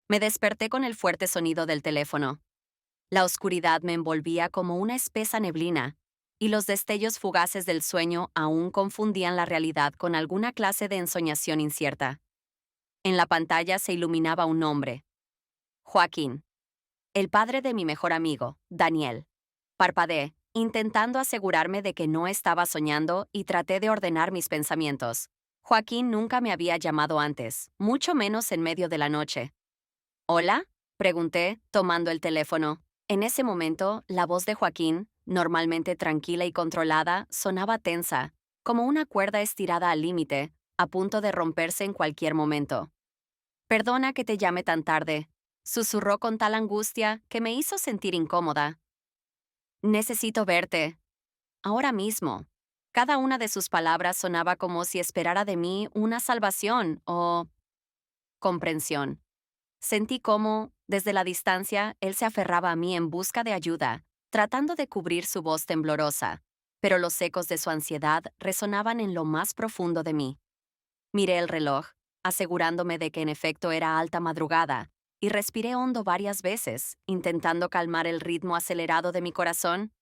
Me desperté con el fuerte sonido del teléfono. La oscuridad me envolvía como una espesa neblina, y los destellos fugaces del sueño aún confundían la realidad con alguna clase de ensoñación incierta. En la pantalla se iluminaba un nombre: Joaquín, el padre de mi mejor amigo, Daniel. Parpadeé, intentando asegurarme de que no estaba soñando, y traté de ordenar mis pensamientos. Joaquín nunca me había llamado antes, mucho menos en medio de la noche. ¿Hola?, pregunté, tomando el teléfono. En ese momento, la voz de Joaquín, normalmente tranquila y controlada, sonaba tensa, como una cuerda estirada al límite, a punto de romperse en cualquier momento. «Perdona que te llame tan tarde», susurró con tal angustia que me hizo sentir incómoda. «Necesito verte. Ahora mismo». Cada una de sus palabras sonaba como si esperara de mí una salvación o comprensión. Sentí cómo, desde la distancia, él se aferraba a mí en busca de ayuda, tratando de cubrir su voz temblorosa, pero los ecos de su ansiedad resonaban en lo más profundo de mí. Miré el reloj, asegurándome de que en efecto era alta madrugada, y respiré hondo varias veces, intentando calmar el ritmo acelerado de mi corazón.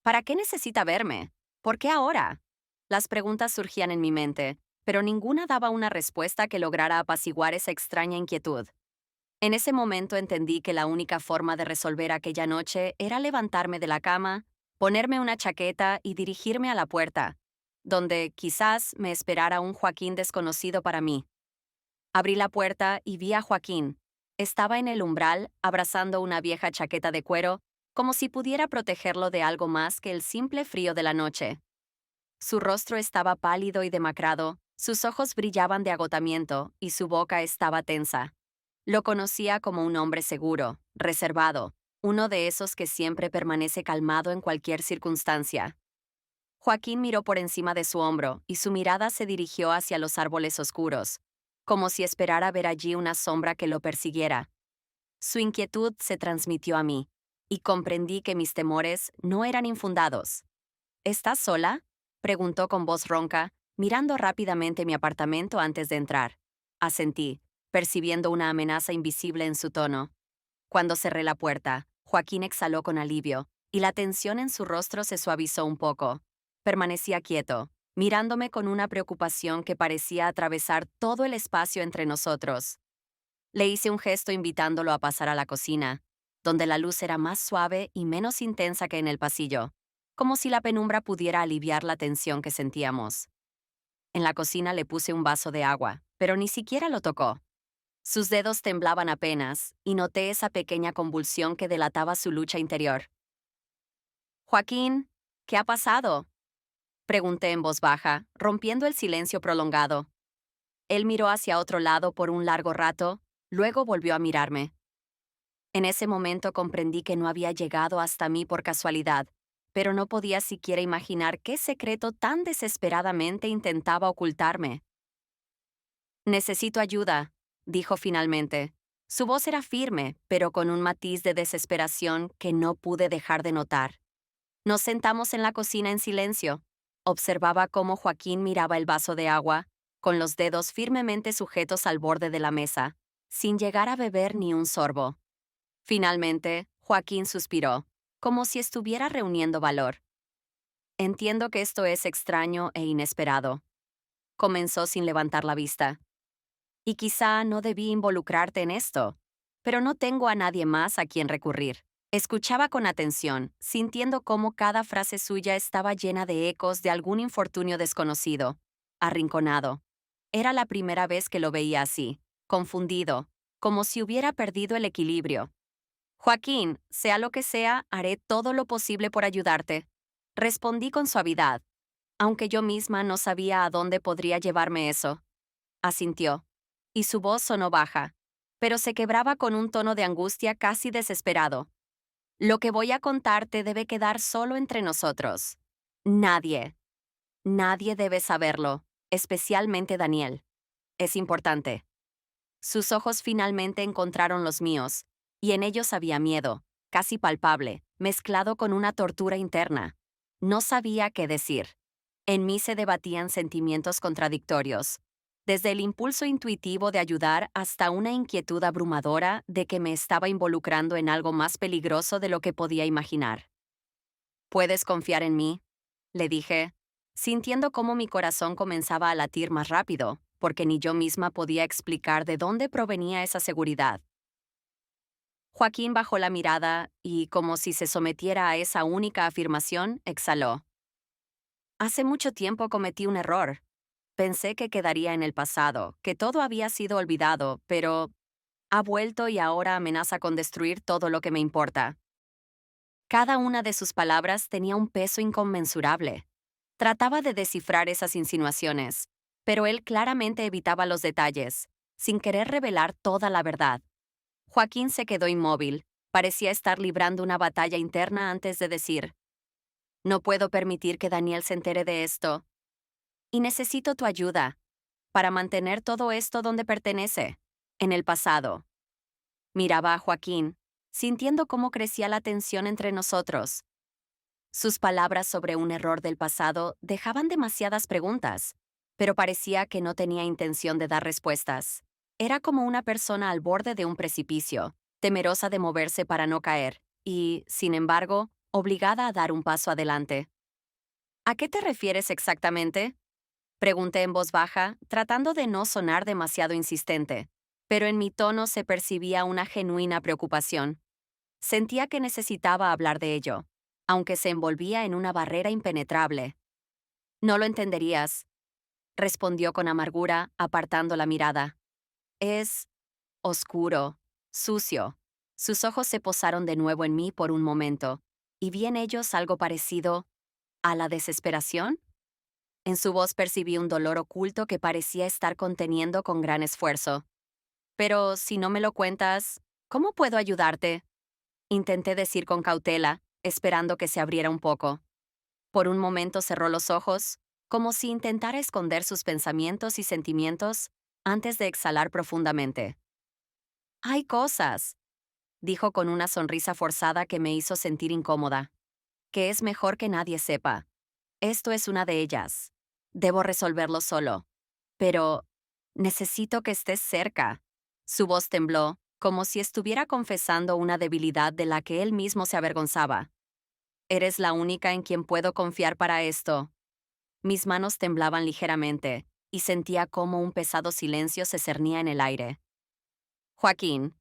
¿Para qué necesita verme? ¿Por qué ahora? Las preguntas surgían en mi mente, pero ninguna daba una respuesta que lograra apaciguar esa extraña inquietud. En ese momento entendí que la única forma de resolver aquella noche era levantarme de la cama, ponerme una chaqueta y dirigirme a la puerta, donde quizás me esperara un Joaquín desconocido para mí. Abrí la puerta y vi a Joaquín. Estaba en el umbral, abrazando una vieja chaqueta de cuero, como si pudiera protegerlo de algo más que el simple frío de la noche. Su rostro estaba pálido y demacrado, sus ojos brillaban de agotamiento y su boca estaba tensa. Lo conocía como un hombre seguro, reservado, uno de esos que siempre permanece calmado en cualquier circunstancia. Joaquín miró por encima de su hombro y su mirada se dirigió hacia los árboles oscuros, como si esperara ver allí una sombra que lo persiguiera. Su inquietud se transmitió a mí, y comprendí que mis temores no eran infundados. ¿Estás sola?, preguntó con voz ronca, mirando rápidamente mi apartamento antes de entrar. Asentí, percibiendo una amenaza invisible en su tono. Cuando cerré la puerta, Joaquín exhaló con alivio, y la tensión en su rostro se suavizó un poco. Permanecía quieto, mirándome con una preocupación que parecía atravesar todo el espacio entre nosotros. Le hice un gesto invitándolo a pasar a la cocina, donde la luz era más suave y menos intensa que en el pasillo, como si la penumbra pudiera aliviar la tensión que sentíamos. En la cocina le puse un vaso de agua, pero ni siquiera lo tocó. Sus dedos temblaban apenas, y noté esa pequeña convulsión que delataba su lucha interior. «Joaquín, ¿qué ha pasado?», pregunté en voz baja, rompiendo el silencio prolongado. Él miró hacia otro lado por un largo rato, luego volvió a mirarme. En ese momento comprendí que no había llegado hasta mí por casualidad, pero no podía siquiera imaginar qué secreto tan desesperadamente intentaba ocultarme. «Necesito ayuda», dijo finalmente. Su voz era firme, pero con un matiz de desesperación que no pude dejar de notar. Nos sentamos en la cocina en silencio. Observaba cómo Joaquín miraba el vaso de agua, con los dedos firmemente sujetos al borde de la mesa, sin llegar a beber ni un sorbo. Finalmente, Joaquín suspiró, como si estuviera reuniendo valor. «Entiendo que esto es extraño e inesperado», comenzó sin levantar la vista. «Y quizá no debí involucrarte en esto, pero no tengo a nadie más a quien recurrir». Escuchaba con atención, sintiendo cómo cada frase suya estaba llena de ecos de algún infortunio desconocido, arrinconado. Era la primera vez que lo veía así, confundido, como si hubiera perdido el equilibrio. «Joaquín, sea lo que sea, haré todo lo posible por ayudarte», respondí con suavidad, aunque yo misma no sabía a dónde podría llevarme eso. Asintió, y su voz sonó baja, pero se quebraba con un tono de angustia casi desesperado. «Lo que voy a contarte debe quedar solo entre nosotros. Nadie, nadie debe saberlo, especialmente Daniel. Es importante». Sus ojos finalmente encontraron los míos, y en ellos había miedo, casi palpable, mezclado con una tortura interna. No sabía qué decir. En mí se debatían sentimientos contradictorios. desde el impulso intuitivo de ayudar hasta una inquietud abrumadora de que me estaba involucrando en algo más peligroso de lo que podía imaginar. «Puedes confiar en mí», le dije, sintiendo cómo mi corazón comenzaba a latir más rápido, porque ni yo misma podía explicar de dónde provenía esa seguridad. Joaquín bajó la mirada y, como si se sometiera a esa única afirmación, exhaló. «Hace mucho tiempo cometí un error. Pensé que quedaría en el pasado, que todo había sido olvidado, pero ha vuelto y ahora amenaza con destruir todo lo que me importa». Cada una de sus palabras tenía un peso inconmensurable. Trataba de descifrar esas insinuaciones, pero él claramente evitaba los detalles, sin querer revelar toda la verdad. Joaquín se quedó inmóvil, parecía estar librando una batalla interna antes de decir: «No puedo permitir que Daniel se entere de esto. Y necesito tu ayuda para mantener todo esto donde pertenece, en el pasado». Miraba a Joaquín, sintiendo cómo crecía la tensión entre nosotros. Sus palabras sobre un error del pasado dejaban demasiadas preguntas, pero parecía que no tenía intención de dar respuestas. Era como una persona al borde de un precipicio, temerosa de moverse para no caer, y, sin embargo, obligada a dar un paso adelante. «¿A qué te refieres exactamente?», pregunté en voz baja, tratando de no sonar demasiado insistente, pero en mi tono se percibía una genuina preocupación. Sentía que necesitaba hablar de ello, aunque se envolvía en una barrera impenetrable. «No lo entenderías», respondió con amargura, apartando la mirada. «Es oscuro, sucio». Sus ojos se posaron de nuevo en mí por un momento, y vi en ellos algo parecido a la desesperación. En su voz percibí un dolor oculto que parecía estar conteniendo con gran esfuerzo. «Pero si no me lo cuentas, ¿cómo puedo ayudarte?», intenté decir con cautela, esperando que se abriera un poco. Por un momento cerró los ojos, como si intentara esconder sus pensamientos y sentimientos antes de exhalar profundamente. «Hay cosas», dijo con una sonrisa forzada que me hizo sentir incómoda, «que es mejor que nadie sepa. Esto es una de ellas. Debo resolverlo solo. Pero necesito que estés cerca». Su voz tembló, como si estuviera confesando una debilidad de la que él mismo se avergonzaba. «Eres la única en quien puedo confiar para esto». Mis manos temblaban ligeramente, y sentía cómo un pesado silencio se cernía en el aire. «Joaquín,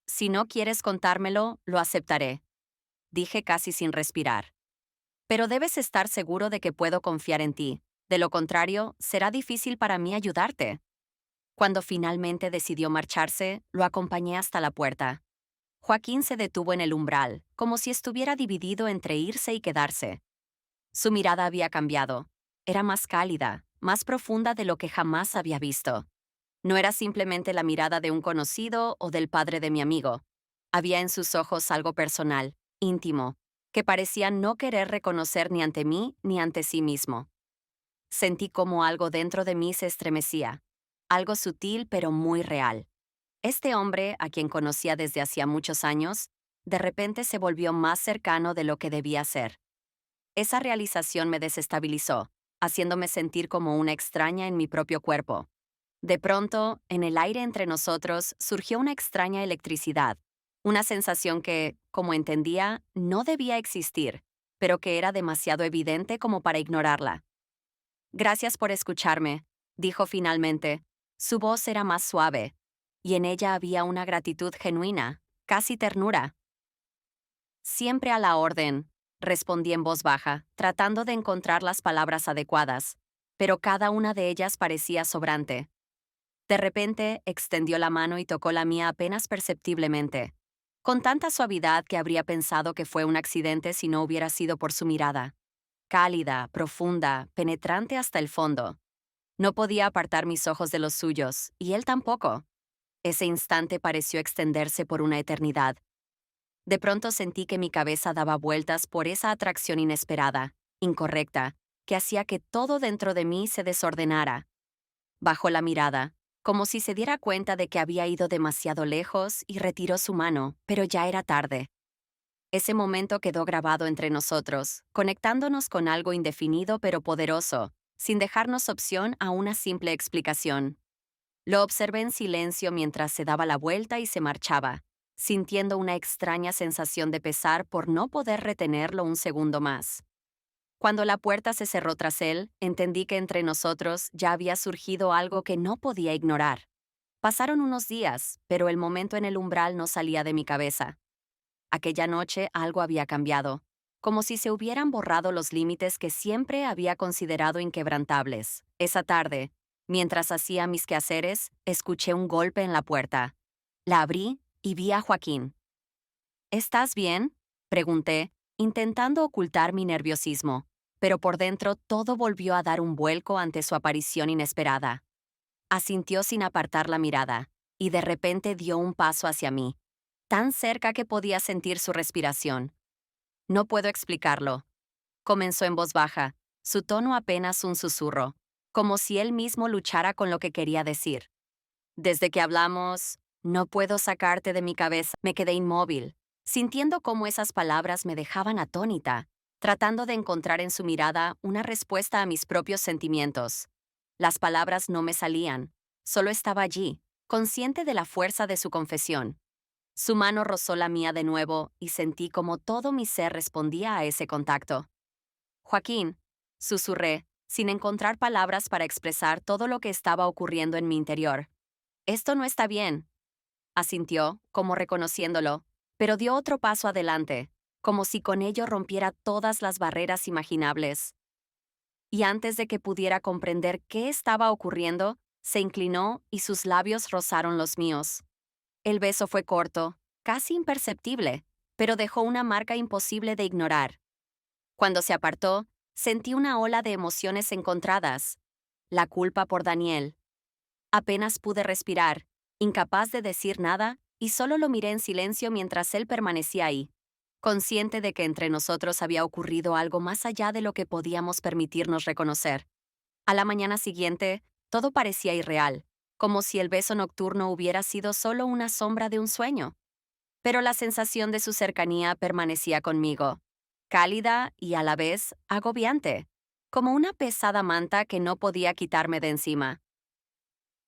si no quieres contármelo, lo aceptaré», dije casi sin respirar. «Pero debes estar seguro de que puedo confiar en ti. De lo contrario, será difícil para mí ayudarte». Cuando finalmente decidió marcharse, lo acompañé hasta la puerta. Joaquín se detuvo en el umbral, como si estuviera dividido entre irse y quedarse. Su mirada había cambiado. Era más cálida, más profunda de lo que jamás había visto. No era simplemente la mirada de un conocido o del padre de mi amigo. Había en sus ojos algo personal, íntimo, que parecía no querer reconocer ni ante mí ni ante sí mismo. Sentí como algo dentro de mí se estremecía, algo sutil pero muy real. Este hombre, a quien conocía desde hacía muchos años, de repente se volvió más cercano de lo que debía ser. Esa realización me desestabilizó, haciéndome sentir como una extraña en mi propio cuerpo. De pronto, en el aire entre nosotros surgió una extraña electricidad, una sensación que, como entendía, no debía existir, pero que era demasiado evidente como para ignorarla. «Gracias por escucharme», dijo finalmente. Su voz era más suave, y en ella había una gratitud genuina, casi ternura. «Siempre a la orden», respondí en voz baja, tratando de encontrar las palabras adecuadas, pero cada una de ellas parecía sobrante. De repente, extendió la mano y tocó la mía apenas perceptiblemente, con tanta suavidad que habría pensado que fue un accidente si no hubiera sido por su mirada. Cálida, profunda, penetrante hasta el fondo. No podía apartar mis ojos de los suyos, y él tampoco. Ese instante pareció extenderse por una eternidad. De pronto sentí que mi cabeza daba vueltas por esa atracción inesperada, incorrecta, que hacía que todo dentro de mí se desordenara. Bajó la mirada, como si se diera cuenta de que había ido demasiado lejos, y retiró su mano, pero ya era tarde. Ese momento quedó grabado entre nosotros, conectándonos con algo indefinido pero poderoso, sin dejarnos opción a una simple explicación. Lo observé en silencio mientras se daba la vuelta y se marchaba, sintiendo una extraña sensación de pesar por no poder retenerlo un segundo más. Cuando la puerta se cerró tras él, entendí que entre nosotros ya había surgido algo que no podía ignorar. Pasaron unos días, pero el momento en el umbral no salía de mi cabeza. Aquella noche algo había cambiado, como si se hubieran borrado los límites que siempre había considerado inquebrantables. Esa tarde, mientras hacía mis quehaceres, escuché un golpe en la puerta. La abrí y vi a Joaquín. ¿Estás bien?, pregunté, intentando ocultar mi nerviosismo, pero por dentro todo volvió a dar un vuelco ante su aparición inesperada. Asintió sin apartar la mirada, y de repente dio un paso hacia mí, tan cerca que podía sentir su respiración. No puedo explicarlo. Comenzó en voz baja, su tono apenas un susurro, como si él mismo luchara con lo que quería decir. Desde que hablamos, no puedo sacarte de mi cabeza. Me quedé inmóvil, sintiendo cómo esas palabras me dejaban atónita, tratando de encontrar en su mirada una respuesta a mis propios sentimientos. Las palabras no me salían, solo estaba allí, consciente de la fuerza de su confesión. Su mano rozó la mía de nuevo y sentí como todo mi ser respondía a ese contacto. Joaquín, susurré, sin encontrar palabras para expresar todo lo que estaba ocurriendo en mi interior. Esto no está bien, asintió, como reconociéndolo, pero dio otro paso adelante, como si con ello rompiera todas las barreras imaginables. Y antes de que pudiera comprender qué estaba ocurriendo, se inclinó y sus labios rozaron los míos. El beso fue corto, casi imperceptible, pero dejó una marca imposible de ignorar. Cuando se apartó, sentí una ola de emociones encontradas. La culpa por Daniel. Apenas pude respirar, incapaz de decir nada, y solo lo miré en silencio mientras él permanecía ahí, consciente de que entre nosotros había ocurrido algo más allá de lo que podíamos permitirnos reconocer. A la mañana siguiente, todo parecía irreal, como si el beso nocturno hubiera sido solo una sombra de un sueño. Pero la sensación de su cercanía permanecía conmigo, cálida y a la vez agobiante, como una pesada manta que no podía quitarme de encima.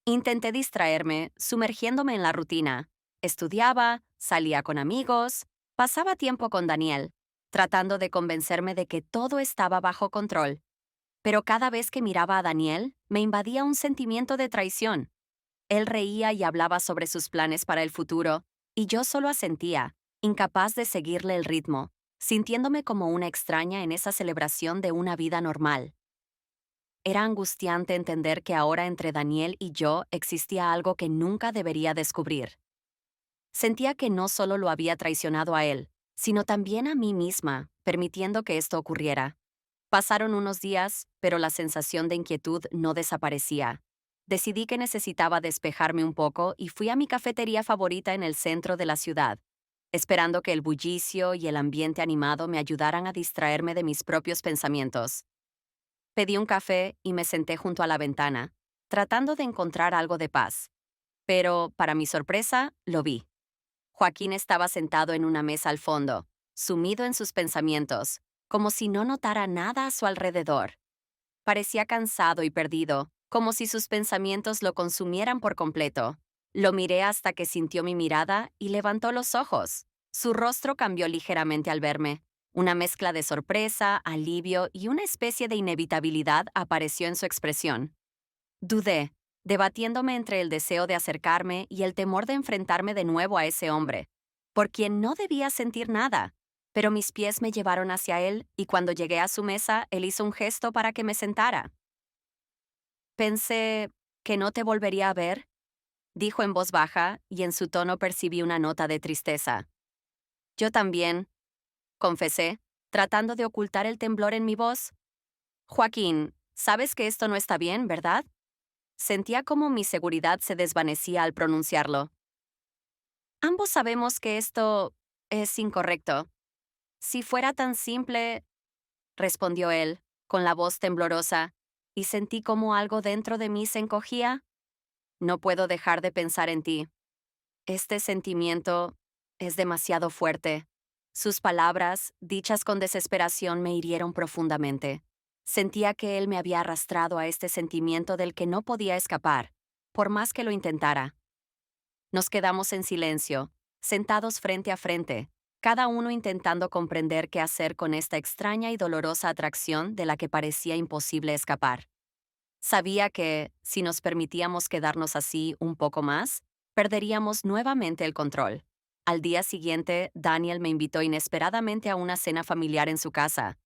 Intenté distraerme, sumergiéndome en la rutina. Estudiaba, salía con amigos, pasaba tiempo con Daniel, tratando de convencerme de que todo estaba bajo control. Pero cada vez que miraba a Daniel, me invadía un sentimiento de traición. Él reía y hablaba sobre sus planes para el futuro, y yo solo asentía, incapaz de seguirle el ritmo, sintiéndome como una extraña en esa celebración de una vida normal. Era angustiante entender que ahora entre Daniel y yo existía algo que nunca debería descubrir. Sentía que no solo lo había traicionado a él, sino también a mí misma, permitiendo que esto ocurriera. Pasaron unos días, pero la sensación de inquietud no desaparecía. Decidí que necesitaba despejarme un poco y fui a mi cafetería favorita en el centro de la ciudad, esperando que el bullicio y el ambiente animado me ayudaran a distraerme de mis propios pensamientos. Pedí un café y me senté junto a la ventana, tratando de encontrar algo de paz. Pero, para mi sorpresa, lo vi. Joaquín estaba sentado en una mesa al fondo, sumido en sus pensamientos, como si no notara nada a su alrededor. Parecía cansado y perdido, como si sus pensamientos lo consumieran por completo. Lo miré hasta que sintió mi mirada y levantó los ojos. Su rostro cambió ligeramente al verme. Una mezcla de sorpresa, alivio y una especie de inevitabilidad apareció en su expresión. Dudé, debatiéndome entre el deseo de acercarme y el temor de enfrentarme de nuevo a ese hombre, por quien no debía sentir nada. Pero mis pies me llevaron hacia él y cuando llegué a su mesa, él hizo un gesto para que me sentara. Pensé que no te volvería a ver, dijo en voz baja y en su tono percibí una nota de tristeza. Yo también, confesé, tratando de ocultar el temblor en mi voz. Joaquín, sabes que esto no está bien, ¿verdad? Sentía como mi seguridad se desvanecía al pronunciarlo. Ambos sabemos que esto es incorrecto. Si fuera tan simple, respondió él, con la voz temblorosa, y sentí como algo dentro de mí se encogía. No puedo dejar de pensar en ti. Este sentimiento es demasiado fuerte. Sus palabras, dichas con desesperación, me hirieron profundamente. Sentía que él me había arrastrado a este sentimiento del que no podía escapar, por más que lo intentara. Nos quedamos en silencio, sentados frente a frente, cada uno intentando comprender qué hacer con esta extraña y dolorosa atracción de la que parecía imposible escapar. Sabía que, si nos permitíamos quedarnos así un poco más, perderíamos nuevamente el control. Al día siguiente, Daniel me invitó inesperadamente a una cena familiar en su casa.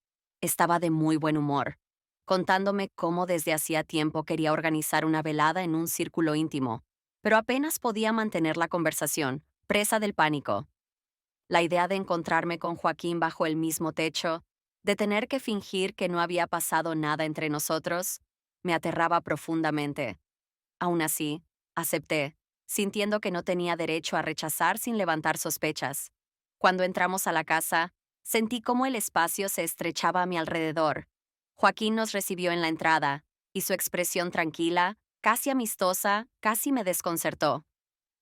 Estaba de muy buen humor, contándome cómo desde hacía tiempo quería organizar una velada en un círculo íntimo, pero apenas podía mantener la conversación, presa del pánico. La idea de encontrarme con Joaquín bajo el mismo techo, de tener que fingir que no había pasado nada entre nosotros, me aterraba profundamente. Aún así, acepté, sintiendo que no tenía derecho a rechazar sin levantar sospechas. Cuando entramos a la casa, sentí cómo el espacio se estrechaba a mi alrededor. Joaquín nos recibió en la entrada, y su expresión tranquila, casi amistosa, casi me desconcertó.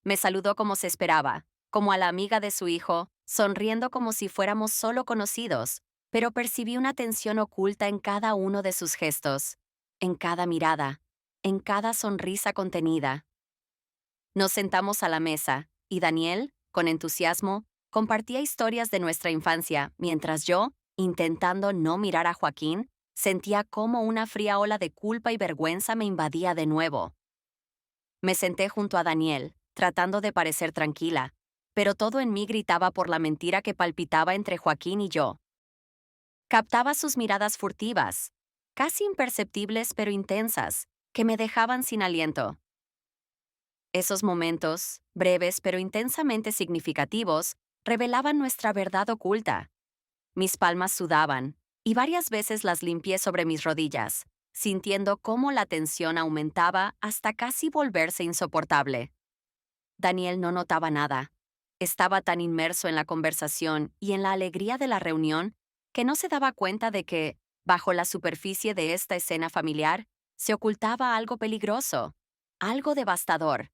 Me saludó como se esperaba, como a la amiga de su hijo, sonriendo como si fuéramos solo conocidos, pero percibí una tensión oculta en cada uno de sus gestos, en cada mirada, en cada sonrisa contenida. Nos sentamos a la mesa, y Daniel, con entusiasmo, compartía historias de nuestra infancia, mientras yo, intentando no mirar a Joaquín, sentía cómo una fría ola de culpa y vergüenza me invadía de nuevo. Me senté junto a Daniel, tratando de parecer tranquila, pero todo en mí gritaba por la mentira que palpitaba entre Joaquín y yo. Captaba sus miradas furtivas, casi imperceptibles pero intensas, que me dejaban sin aliento. Esos momentos, breves pero intensamente significativos, revelaban nuestra verdad oculta. Mis palmas sudaban, y varias veces las limpié sobre mis rodillas, sintiendo cómo la tensión aumentaba hasta casi volverse insoportable. Daniel no notaba nada. Estaba tan inmerso en la conversación y en la alegría de la reunión que no se daba cuenta de que, bajo la superficie de esta escena familiar, se ocultaba algo peligroso, algo devastador.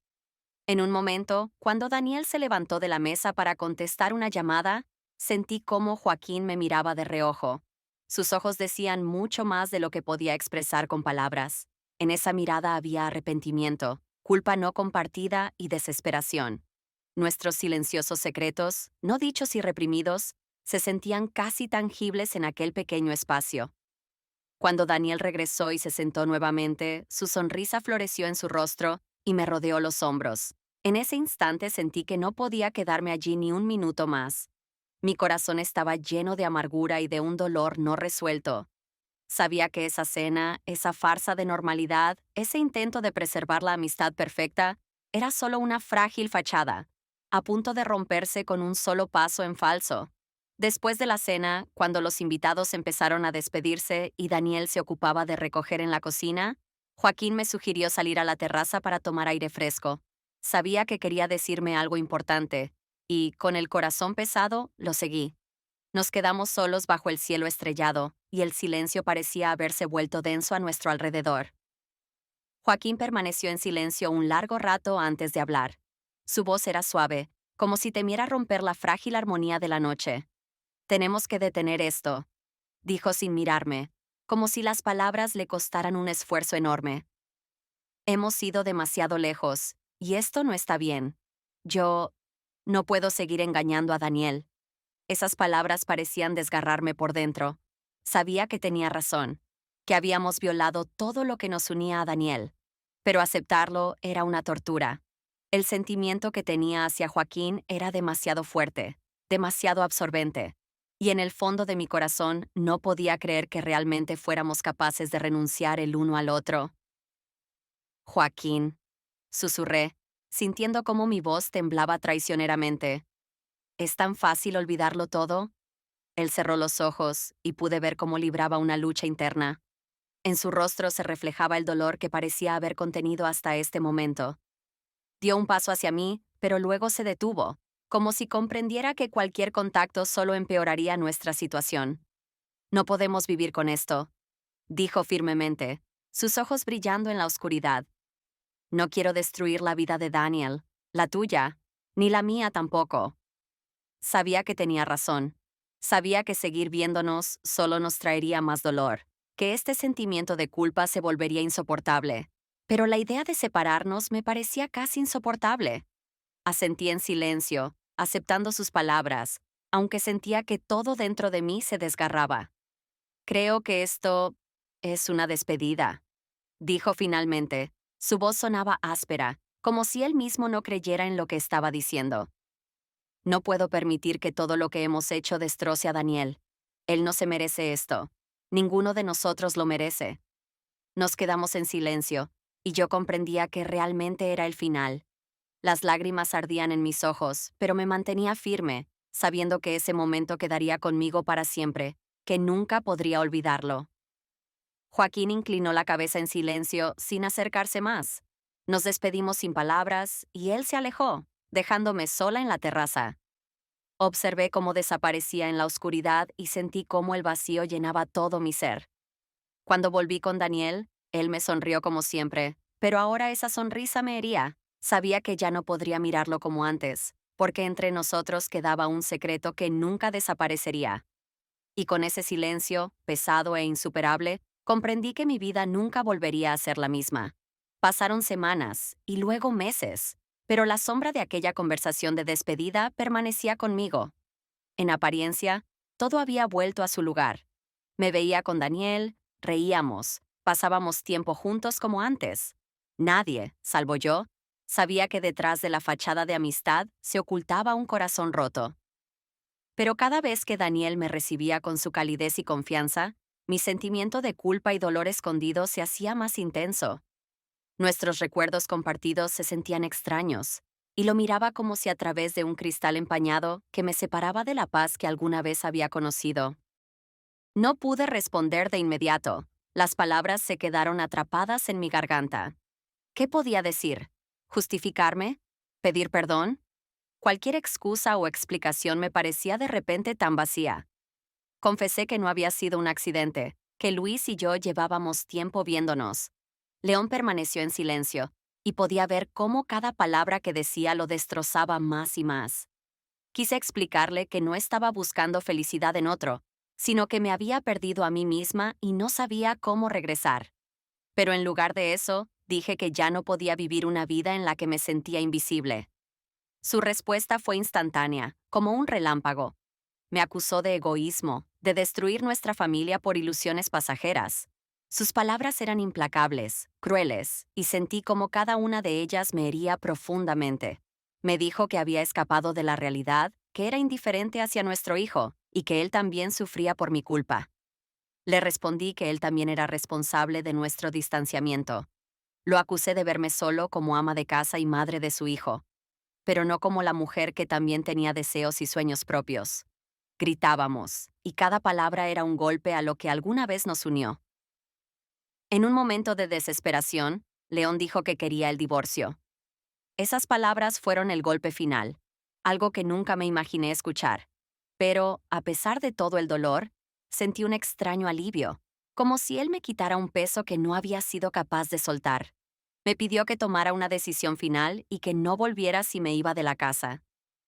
En un momento, cuando Daniel se levantó de la mesa para contestar una llamada, sentí cómo Joaquín me miraba de reojo. Sus ojos decían mucho más de lo que podía expresar con palabras. En esa mirada había arrepentimiento, culpa no compartida y desesperación. Nuestros silenciosos secretos, no dichos y reprimidos, se sentían casi tangibles en aquel pequeño espacio. Cuando Daniel regresó y se sentó nuevamente, su sonrisa floreció en su rostro y me rodeó los hombros. En ese instante sentí que no podía quedarme allí ni un minuto más. Mi corazón estaba lleno de amargura y de un dolor no resuelto. Sabía que esa cena, esa farsa de normalidad, ese intento de preservar la amistad perfecta, era solo una frágil fachada, a punto de romperse con un solo paso en falso. Después de la cena, cuando los invitados empezaron a despedirse y Daniel se ocupaba de recoger en la cocina, Joaquín me sugirió salir a la terraza para tomar aire fresco. Sabía que quería decirme algo importante, y, con el corazón pesado, lo seguí. Nos quedamos solos bajo el cielo estrellado, y el silencio parecía haberse vuelto denso a nuestro alrededor. Joaquín permaneció en silencio un largo rato antes de hablar. Su voz era suave, como si temiera romper la frágil armonía de la noche. «Tenemos que detener esto», dijo sin mirarme, como si las palabras le costaran un esfuerzo enorme. «Hemos ido demasiado lejos, y esto no está bien. Yo no puedo seguir engañando a Daniel». Esas palabras parecían desgarrarme por dentro. Sabía que tenía razón, que habíamos violado todo lo que nos unía a Daniel, pero aceptarlo era una tortura. El sentimiento que tenía hacia Joaquín era demasiado fuerte, demasiado absorbente, y en el fondo de mi corazón no podía creer que realmente fuéramos capaces de renunciar el uno al otro. «Joaquín», susurré, sintiendo cómo mi voz temblaba traicioneramente. «¿Es tan fácil olvidarlo todo?». Él cerró los ojos y pude ver cómo libraba una lucha interna. En su rostro se reflejaba el dolor que parecía haber contenido hasta este momento. Dio un paso hacia mí, pero luego se detuvo, como si comprendiera que cualquier contacto solo empeoraría nuestra situación. «No podemos vivir con esto», dijo firmemente, sus ojos brillando en la oscuridad. «No quiero destruir la vida de Daniel, la tuya, ni la mía tampoco». Sabía que tenía razón. Sabía que seguir viéndonos solo nos traería más dolor. que este sentimiento de culpa se volvería insoportable. Pero la idea de separarnos me parecía casi insoportable. Asentí en silencio, aceptando sus palabras, aunque sentía que todo dentro de mí se desgarraba. Creo que esto es una despedida, dijo finalmente. Su voz sonaba áspera, como si él mismo no creyera en lo que estaba diciendo. No puedo permitir que todo lo que hemos hecho destroce a Daniel. Él no se merece esto. Ninguno de nosotros lo merece. Nos quedamos en silencio, y yo comprendía que realmente era el final. Las lágrimas ardían en mis ojos, pero me mantenía firme, sabiendo que ese momento quedaría conmigo para siempre, que nunca podría olvidarlo. Joaquín inclinó la cabeza en silencio, sin acercarse más. Nos despedimos sin palabras, y él se alejó, dejándome sola en la terraza. Observé cómo desaparecía en la oscuridad y sentí cómo el vacío llenaba todo mi ser. Cuando volví con Daniel, él me sonrió como siempre, pero ahora esa sonrisa me hería. Sabía que ya no podría mirarlo como antes, porque entre nosotros quedaba un secreto que nunca desaparecería. Y con ese silencio, pesado e insuperable, comprendí que mi vida nunca volvería a ser la misma. Pasaron semanas y luego meses, pero la sombra de aquella conversación de despedida permanecía conmigo. En apariencia, todo había vuelto a su lugar. Me veía con Daniel, reíamos, pasábamos tiempo juntos como antes. Nadie, salvo yo, sabía que detrás de la fachada de amistad se ocultaba un corazón roto. Pero cada vez que Daniel me recibía con su calidez y confianza, mi sentimiento de culpa y dolor escondido se hacía más intenso. Nuestros recuerdos compartidos se sentían extraños, y lo miraba como si a través de un cristal empañado que me separaba de la paz que alguna vez había conocido. No pude responder de inmediato. Las palabras se quedaron atrapadas en mi garganta. ¿Qué podía decir? ¿Justificarme? ¿Pedir perdón? Cualquier excusa o explicación me parecía de repente tan vacía. Confesé que no había sido un accidente, que Luis y yo llevábamos tiempo viéndonos. León permaneció en silencio, y podía ver cómo cada palabra que decía lo destrozaba más y más. Quise explicarle que no estaba buscando felicidad en otro, sino que me había perdido a mí misma y no sabía cómo regresar. Pero en lugar de eso, dije que ya no podía vivir una vida en la que me sentía invisible. Su respuesta fue instantánea, como un relámpago. Me acusó de egoísmo, de destruir nuestra familia por ilusiones pasajeras. Sus palabras eran implacables, crueles, y sentí como cada una de ellas me hería profundamente. Me dijo que había escapado de la realidad, que era indiferente hacia nuestro hijo, y que él también sufría por mi culpa. Le respondí que él también era responsable de nuestro distanciamiento. Lo acusé de verme solo como ama de casa y madre de su hijo, pero no como la mujer que también tenía deseos y sueños propios. Gritábamos, y cada palabra era un golpe a lo que alguna vez nos unió. En un momento de desesperación, León dijo que quería el divorcio. Esas palabras fueron el golpe final, algo que nunca me imaginé escuchar. Pero, a pesar de todo el dolor, sentí un extraño alivio, como si él me quitara un peso que no había sido capaz de soltar. Me pidió que tomara una decisión final y que no volviera si me iba de la casa.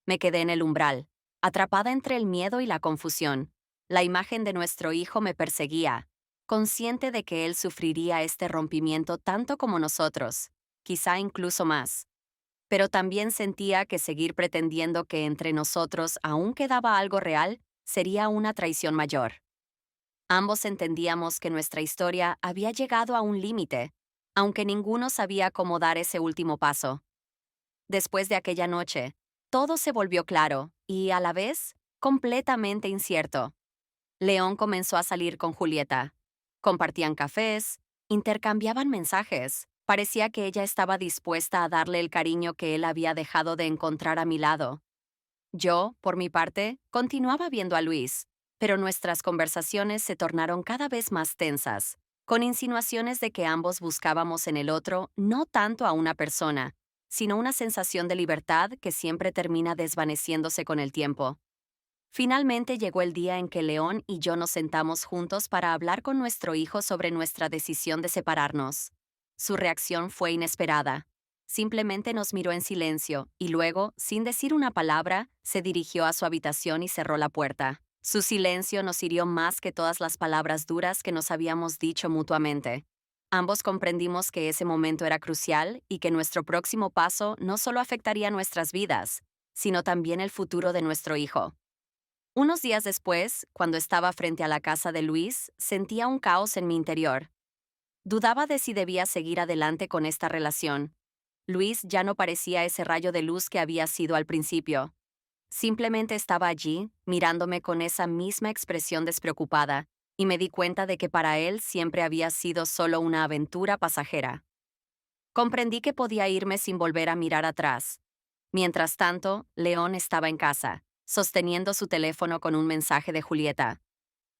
Me quedé en el umbral, atrapada entre el miedo y la confusión. La imagen de nuestro hijo me perseguía, consciente de que él sufriría este rompimiento tanto como nosotros, quizá incluso más. Pero también sentía que seguir pretendiendo que entre nosotros aún quedaba algo real sería una traición mayor. Ambos entendíamos que nuestra historia había llegado a un límite, aunque ninguno sabía cómo dar ese último paso. Después de aquella noche, todo se volvió claro y, a la vez, completamente incierto. León comenzó a salir con Julieta. Compartían cafés, intercambiaban mensajes. Parecía que ella estaba dispuesta a darle el cariño que él había dejado de encontrar a mi lado. Yo, por mi parte, continuaba viendo a Luis, pero nuestras conversaciones se tornaron cada vez más tensas, con insinuaciones de que ambos buscábamos en el otro no tanto a una persona, sino una sensación de libertad que siempre termina desvaneciéndose con el tiempo. Finalmente llegó el día en que León y yo nos sentamos juntos para hablar con nuestro hijo sobre nuestra decisión de separarnos. Su reacción fue inesperada. Simplemente nos miró en silencio y luego, sin decir una palabra, se dirigió a su habitación y cerró la puerta. Su silencio nos hirió más que todas las palabras duras que nos habíamos dicho mutuamente. Ambos comprendimos que ese momento era crucial y que nuestro próximo paso no solo afectaría nuestras vidas, sino también el futuro de nuestro hijo. Unos días después, cuando estaba frente a la casa de Luis, sentía un caos en mi interior. Dudaba de si debía seguir adelante con esta relación. Luis ya no parecía ese rayo de luz que había sido al principio. Simplemente estaba allí, mirándome con esa misma expresión despreocupada, y me di cuenta de que para él siempre había sido solo una aventura pasajera. Comprendí que podía irme sin volver a mirar atrás. Mientras tanto, León estaba en casa, sosteniendo su teléfono con un mensaje de Julieta.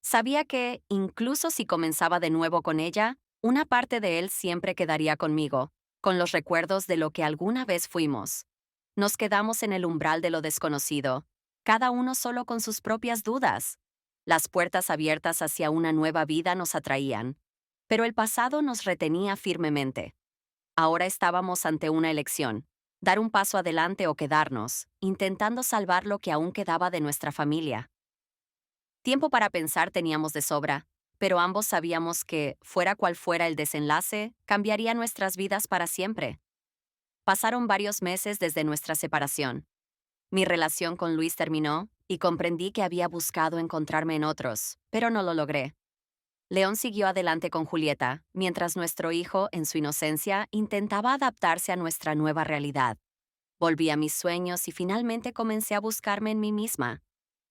Sabía que, incluso si comenzaba de nuevo con ella, una parte de él siempre quedaría conmigo, con los recuerdos de lo que alguna vez fuimos. Nos quedamos en el umbral de lo desconocido, cada uno solo con sus propias dudas. Las puertas abiertas hacia una nueva vida nos atraían, pero el pasado nos retenía firmemente. Ahora estábamos ante una elección: dar un paso adelante o quedarnos, intentando salvar lo que aún quedaba de nuestra familia. Tiempo para pensar teníamos de sobra, pero ambos sabíamos que, fuera cual fuera el desenlace, cambiaría nuestras vidas para siempre. Pasaron varios meses desde nuestra separación. Mi relación con Luis terminó y comprendí que había buscado encontrarme en otros, pero no lo logré. León siguió adelante con Julieta, mientras nuestro hijo, en su inocencia, intentaba adaptarse a nuestra nueva realidad. Volví a mis sueños y finalmente comencé a buscarme en mí misma.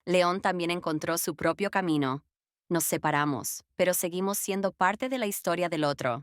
León también encontró su propio camino. Nos separamos, pero seguimos siendo parte de la historia del otro.